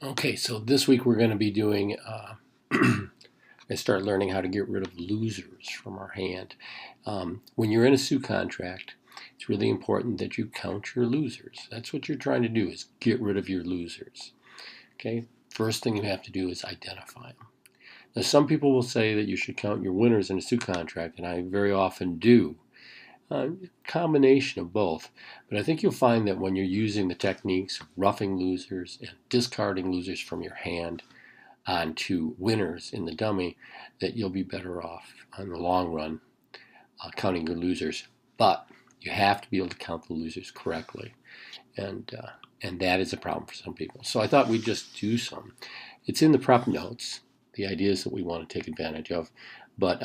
Okay, so this week we're going to be doing, I start learning how to get rid of losers from our hand. When you're in a sue contract, it's really important that you count your losers. That's what you're trying to do, is get rid of your losers. Okay, first thing you have to do is identify them. Now, some people will say that you should count your winners in a sue contract, and I very often do. Combination of both. But I think you'll find that when you're using the techniques of roughing losers and discarding losers from your hand onto winners in the dummy, that you'll be better off on the long run counting your losers. But you have to be able to count the losers correctly, and that is a problem for some people. So I thought we'd just do some. It's in the prep notes, the ideas that we want to take advantage of, but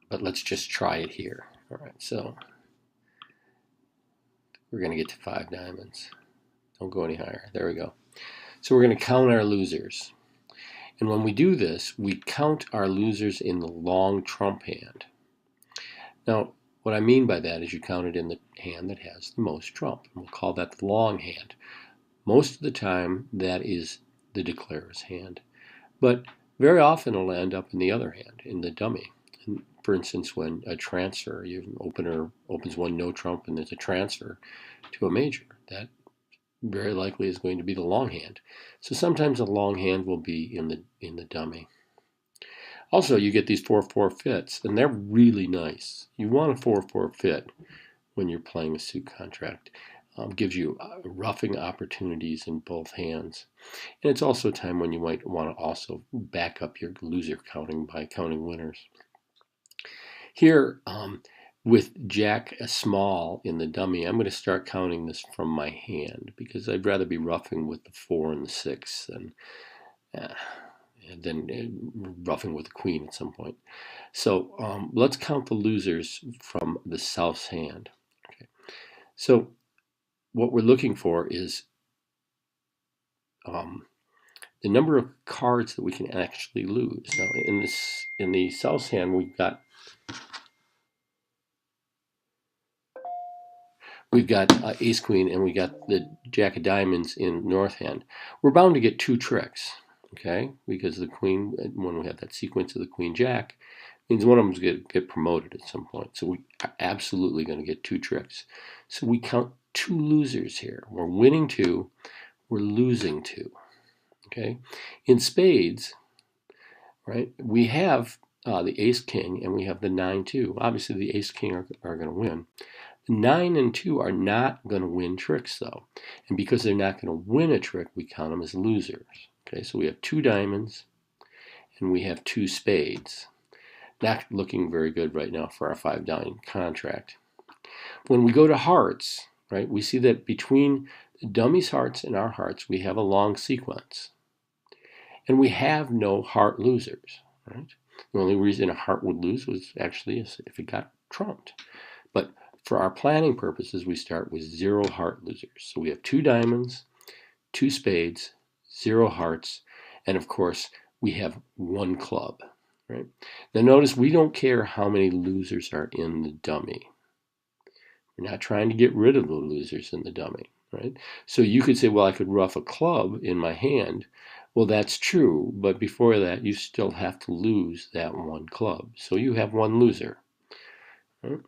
but let's just try it here. All right, so we're going to get to 5 diamonds. Don't go any higher. There we go. So we're going to count our losers. And when we do this, we count our losers in the long trump hand. Now, what I mean by that is you count it in the hand that has the most trump. And we'll call that the long hand. Most of the time, that is the declarer's hand. But very often it'll end up in the other hand, in the dummy. And for instance, when a transfer, your opener opens one no trump and there's a transfer to a major, that very likely is going to be the long hand. So sometimes the long hand will be in the dummy. Also, you get these 4-4 fits, and they're really nice. You want a 4-4 fit when you're playing a suit contract. Gives you roughing opportunities in both hands. And it's also a time when you might want to also back up your loser counting by counting winners. Here, with Jack small in the dummy, I'm going to start counting this from my hand because I'd rather be roughing with the 4 and the 6 than roughing with the queen at some point. So let's count the losers from the south's hand. Okay. So what we're looking for is the number of cards that we can actually lose. Now, in the south's hand, we've got ace queen, and we got the jack of diamonds in north hand. We're bound to get 2 tricks, okay? Because the queen, when we have that sequence of the queen jack, means one of them's going to get promoted at some point. So we are absolutely going to get 2 tricks. So we count 2 losers here. We're winning 2, we're losing 2. Okay, in spades, right, we have the ace king and we have the 9-2. Obviously, the ace king are going to win. The 9 and 2 are not going to win tricks, though. And because they're not going to win a trick, we count them as losers. Okay, so we have 2 diamonds and we have 2 spades. Not looking very good right now for our 5 diamond contract. When we go to hearts, right, we see that between the dummy's hearts and our hearts, we have a long sequence. And we have no heart losers, right? The only reason a heart would lose was actually if it got trumped. But for our planning purposes, we start with 0 heart losers. So we have 2 diamonds, 2 spades, 0 hearts, and of course, we have 1 club, right? Now notice we don't care how many losers are in the dummy. We're not trying to get rid of the losers in the dummy, right? So you could say, well, I could rough a club in my hand. Well, that's true, but before that, you still have to lose that 1 club. So you have 1 loser. Right?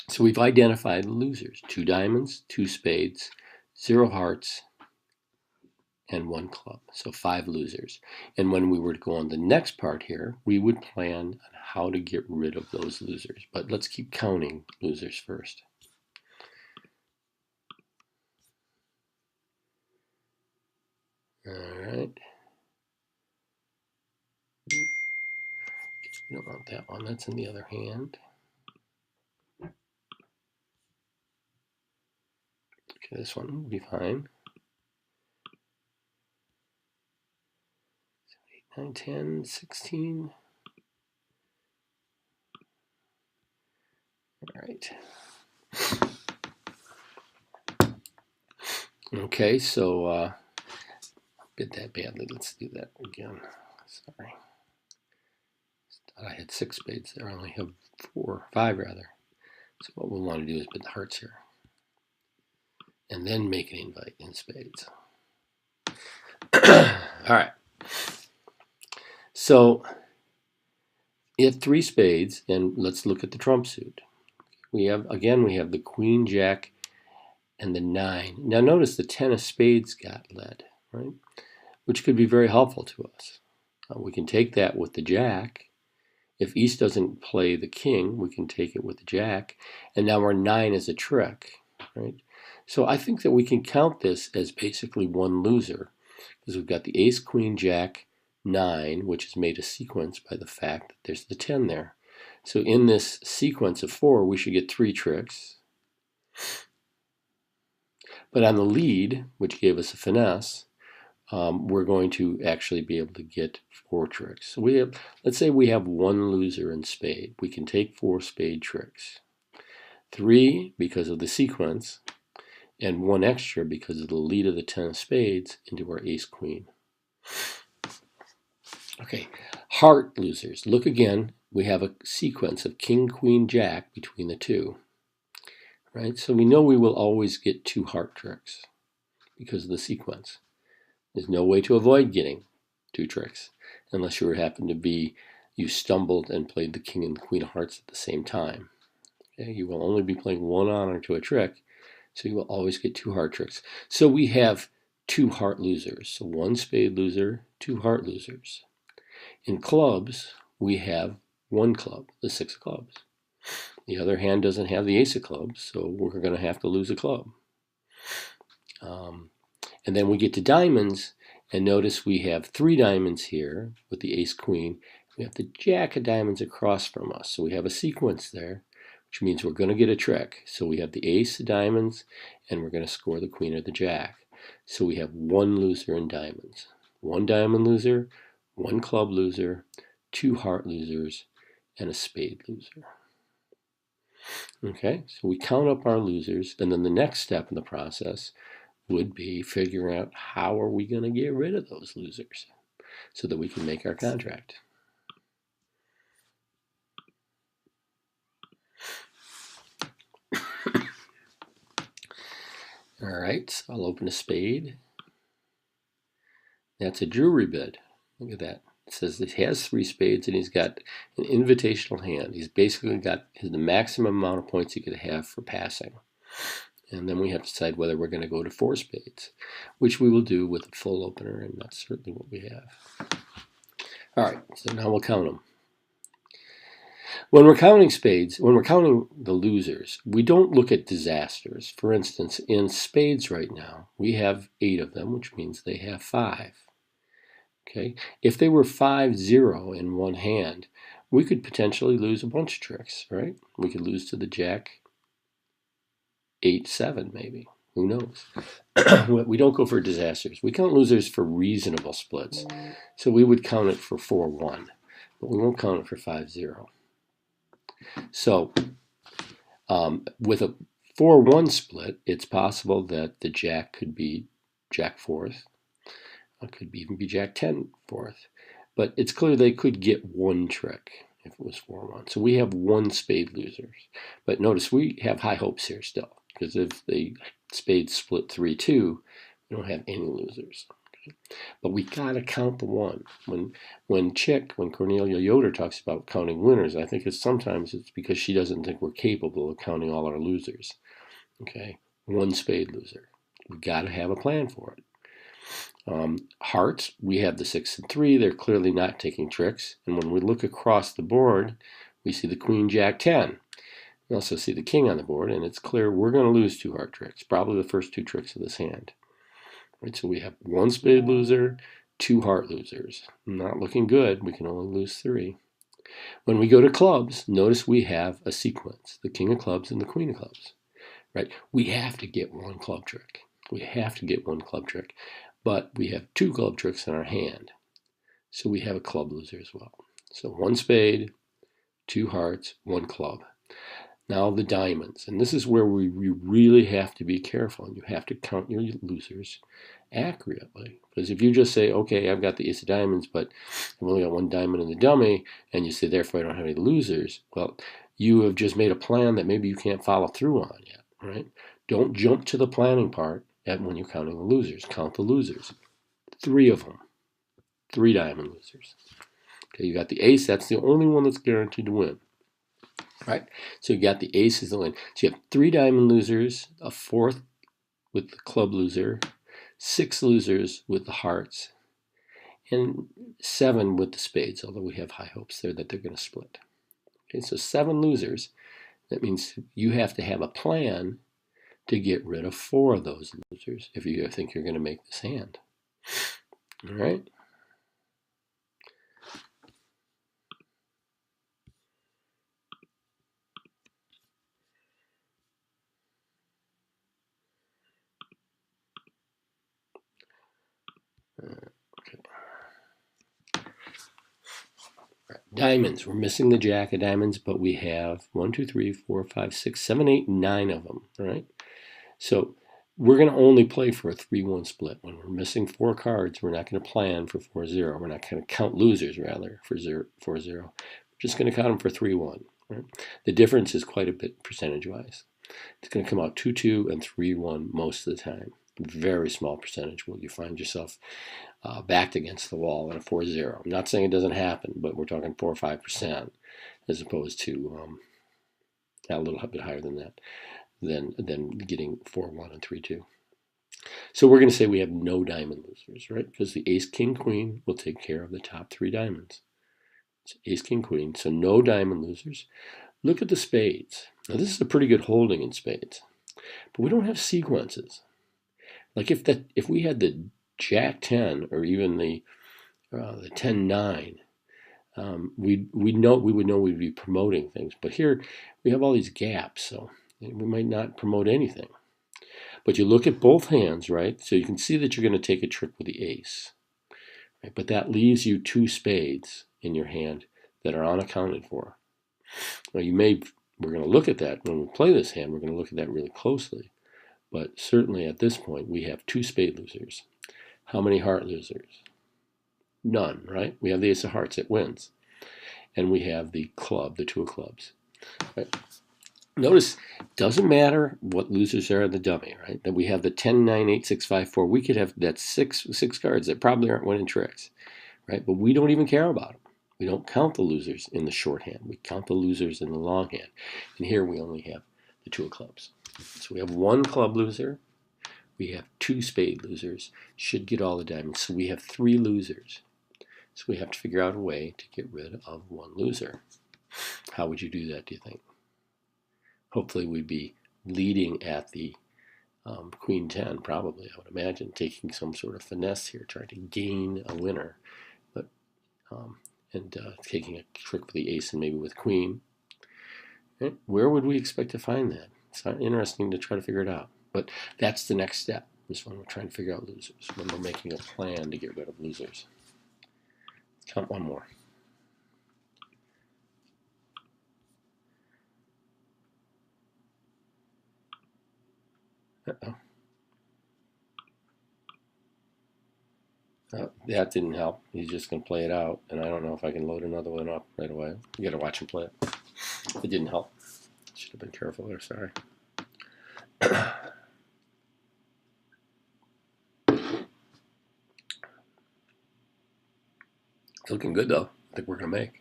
So we've identified the losers: 2 diamonds, 2 spades, 0 hearts, and 1 club. So 5 losers. And when we were to go on the next part here, we would plan on how to get rid of those losers. But let's keep counting losers first. All right. We don't want that one. That's in the other hand. Okay, this one will be fine. 7, 8, 9, 10, 16. All right. Okay, so did that badly. Let's do that again. Sorry. I had 6 spades there. I only have 5 rather. So what we want to do is put the hearts here. And then make an invite in spades. All right. So you have 3 spades, and let's look at the trump suit. We have the queen, jack, and the 9. Now notice the 10 of spades got led, right? Which could be very helpful to us. We can take that with the jack. If East doesn't play the king, we can take it with the jack. And now our 9 is a trick, right? So I think that we can count this as basically one loser, because we've got the ace, queen, jack, 9, which is made a sequence by the fact that there's the 10 there. So in this sequence of 4, we should get 3 tricks. But on the lead, which gave us a finesse, we're going to actually be able to get 4 tricks. So we have, let's say we have 1 loser in spade. We can take 4 spade tricks. 3 because of the sequence, and 1 extra because of the lead of the 10 of spades into our ace, queen. Okay, heart losers. Look again, we have a sequence of king, queen, jack between the 2. Right? So we know we will always get 2 heart tricks because of the sequence. There's no way to avoid getting 2 tricks unless you happen to be, you stumbled and played the king and the queen of hearts at the same time. Okay? You will only be playing 1 honor to a trick, so you will always get 2 heart tricks. So we have 2 heart losers. So 1 spade loser, 2 heart losers. In clubs, we have 1 club, the 6 of clubs. The other hand doesn't have the ace of clubs, so we're going to have to lose a club. And then we get to diamonds, and notice we have 3 diamonds here with the ace, queen. We have the jack of diamonds across from us, so we have a sequence there, which means we're going to get a trick. So we have the ace of diamonds, and we're going to score the queen or the jack. So we have 1 loser in diamonds. 1 diamond loser, 1 club loser, 2 heart losers, and a spade loser. Okay, so we count up our losers, and then the next step in the process would be figuring out how are we going to get rid of those losers so that we can make our contract. All right, so I'll open a spade. That's a Drury bid. Look at that. It says he has 3 spades and he's got an invitational hand. He's basically got the maximum amount of points he could have for passing. And then we have to decide whether we're going to go to 4 spades, which we will do with a full opener, and that's certainly what we have. All right, so now we'll count them. When we're counting spades, when we're counting the losers, we don't look at disasters. For instance, in spades right now, we have 8 of them, which means they have 5. Okay, if they were 5-0 in one hand, we could potentially lose a bunch of tricks, right? We could lose to the jack 8-7 maybe. Who knows? We don't go for disasters. We count losers for reasonable splits. So we would count it for 4-1, but we won't count it for 5-0. So with a 4-1 split, it's possible that the jack could be jack 4th. It could even be jack 10 4th. But it's clear they could get 1 trick if it was 4-1. So we have 1 spade losers. But notice we have high hopes here still, because if the spades split 3-2, we don't have any losers. Okay? But we got to count the 1. When Cornelia Yoder talks about counting winners, I think sometimes it's because she doesn't think we're capable of counting all our losers. Okay, 1 spade loser. We got to have a plan for it. Hearts, we have the 6 and 3. They're clearly not taking tricks. And when we look across the board, we see the queen, jack 10. We also see the king on the board, and it's clear we're going to lose 2 heart tricks, probably the first 2 tricks of this hand. Right, so we have 1 spade loser, 2 heart losers. Not looking good. We can only lose 3. When we go to clubs, notice we have a sequence, the king of clubs and the queen of clubs. Right, we have to get 1 club trick. We have to get 1 club trick. But we have 2 club tricks in our hand. So we have a club loser as well. So 1 spade, 2 hearts, 1 club. Now the diamonds. And this is where we really have to be careful. And you have to count your losers accurately. Because if you just say, okay, I've got the ace of diamonds, but I've only got 1 diamond in the dummy, and you say, therefore I don't have any losers, well, you have just made a plan that maybe you can't follow through on yet, right? Don't jump to the planning part when you're counting the losers. Count the losers. 3 of them. 3 diamond losers. Okay, you got the ace. That's the only one that's guaranteed to win. Right? So you got the ace is the win. So you have 3 diamond losers, a 4th with the club loser, 6 losers with the hearts, and 7 with the spades, although we have high hopes there that they're going to split. Okay, so 7 losers. That means you have to have a plan to get rid of 4 of those losers if you think you're going to make this hand. All right? Diamonds. We're missing the jack of diamonds, but we have 1, 2, 3, 4, 5, 6, 7, 8, 9 of them. All right. So we're going to only play for a 3-1 split. When we're missing 4 cards, we're not going to plan for 4-0. We're not going to count losers, rather, for 4-0. We're just going to count them for 3-1. Right? The difference is quite a bit percentage-wise. It's going to come out 2-2 and 3-1 most of the time. Very small percentage will you find yourself backed against the wall at a 4-0. I'm not saying it doesn't happen, but we're talking 4 or 5% as opposed to a little bit higher than that, than getting 4-1 and 3-2. So we're going to say we have no diamond losers, right? Because the ace, king, queen will take care of the top 3 diamonds. It's ace, king, queen, so no diamond losers. Look at the spades. Now this is a pretty good holding in spades, but we don't have sequences. Like if we had the jack 10 or even the 10-9, we would know we'd be promoting things. But here we have all these gaps, so we might not promote anything. But you look at both hands, right? So you can see that you're going to take a trick with the ace, right? But that leaves you 2 spades in your hand that are unaccounted for. Now we're going to look at that when we play this hand. We're going to look at that really closely. But certainly at this point, we have 2 spade losers. How many heart losers? None, right? We have the ace of hearts, it wins. And we have the club, the 2 of clubs. Right? Notice, it doesn't matter what losers are in the dummy, right? That we have the 10, 9, 8, 6, 5, 4. We could have that six cards that probably aren't winning tricks, right? But we don't even care about them. We don't count the losers in the shorthand. We count the losers in the longhand. And here we only have the 2 of clubs. So we have 1 club loser. We have 2 spade losers. Should get all the diamonds. So we have 3 losers. So we have to figure out a way to get rid of 1 loser. How would you do that, do you think? Hopefully we'd be leading at the queen 10, probably, I would imagine, taking some sort of finesse here, trying to gain a winner. But taking a trick with the ace and maybe with queen. Right? Where would we expect to find that? It's not interesting to try to figure it out. But that's the next step, is when we're trying to figure out losers, when we're making a plan to get rid of losers. Let's count 1 more. Uh-oh. That didn't help. He's just going to play it out, and I don't know if I can load another one up right away. You got to watch him play it. It didn't help. Should have been careful there. Sorry. It's looking good though. I think we're going to make.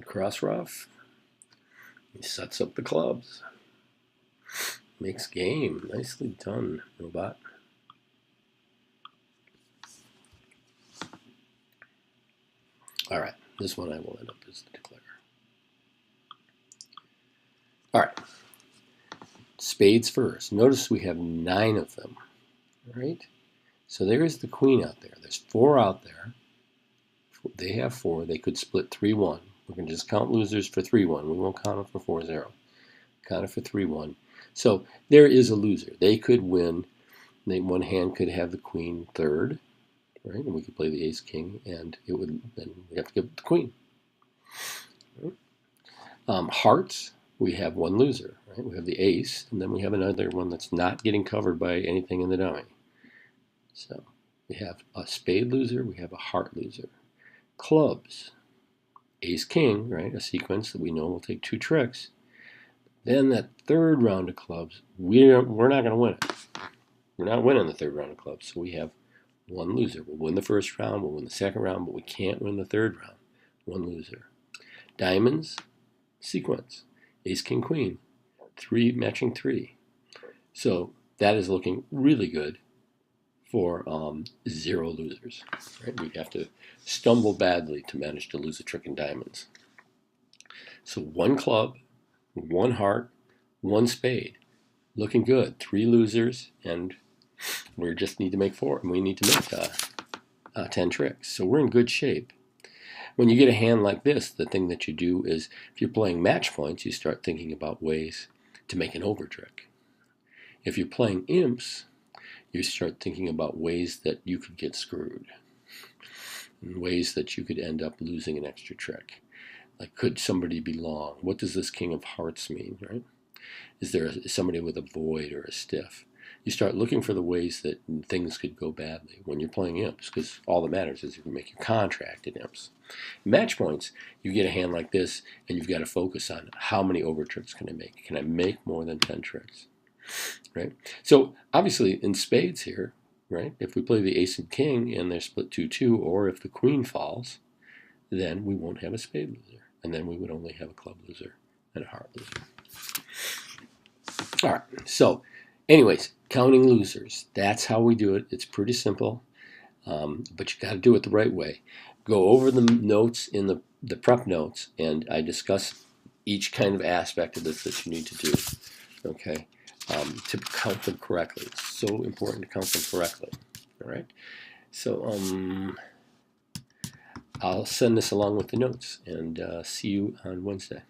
Cross rough. He sets up the clubs. Makes game. Nicely done, robot. All right, this one I will end up as the declarer. All right, spades first. Notice we have 9 of them, all right? So there's the queen out there. There's 4 out there. They have 4. They could split 3-1. We're going to just count losers for 3-1. We won't count it for 4-0. Count it for 3-1. So there is a loser. They could win. One hand could have the queen third, right? And we could play the ace king, and it would then we have to give it the queen. Right? Hearts, we have 1 loser, right? We have the ace, and then we have another one that's not getting covered by anything in the dummy. So We have a spade loser, we have a heart loser. Clubs, ace king, right? A sequence that we know will take 2 tricks. Then that third round of clubs, we're not going to win it. We're not winning the third round of clubs, so we have 1 loser. We'll win the first round, we'll win the second round, but we can't win the third round. 1 loser. Diamonds, sequence, ace, king, queen, 3 matching 3. So that is looking really good for 0 losers. Right? We'd have to stumble badly to manage to lose a trick in diamonds. So 1 club, 1 heart, 1 spade. Looking good. 3 losers, and we just need to make 4. And we need to make 10 tricks. So we're in good shape. When you get a hand like this, the thing that you do is, if you're playing match points, you start thinking about ways to make an over trick. If you're playing imps, you start thinking about ways that you could get screwed, and ways that you could end up losing an extra trick. Like, could somebody be long? What does this king of hearts mean, right? Is there somebody with a void or a stiff? You start looking for the ways that things could go badly when you're playing imps, because all that matters is if you make your contract in imps. Match points, you get a hand like this, and you've got to focus on how many over tricks can I make? Can I make more than 10 tricks? Right? So obviously in spades here, right, if we play the ace and king and they're split 2-2, or if the queen falls, then we won't have a spade loser, and then we would only have a club loser and a heart loser. All right, so anyways, counting losers, that's how we do it. It's pretty simple, but you got to do it the right way. Go over the notes in the prep notes, and I discuss each kind of aspect of this that you need to do, okay, to count them correctly. It's so important to count them correctly, all right? So I'll send this along with the notes, and see you on Wednesday.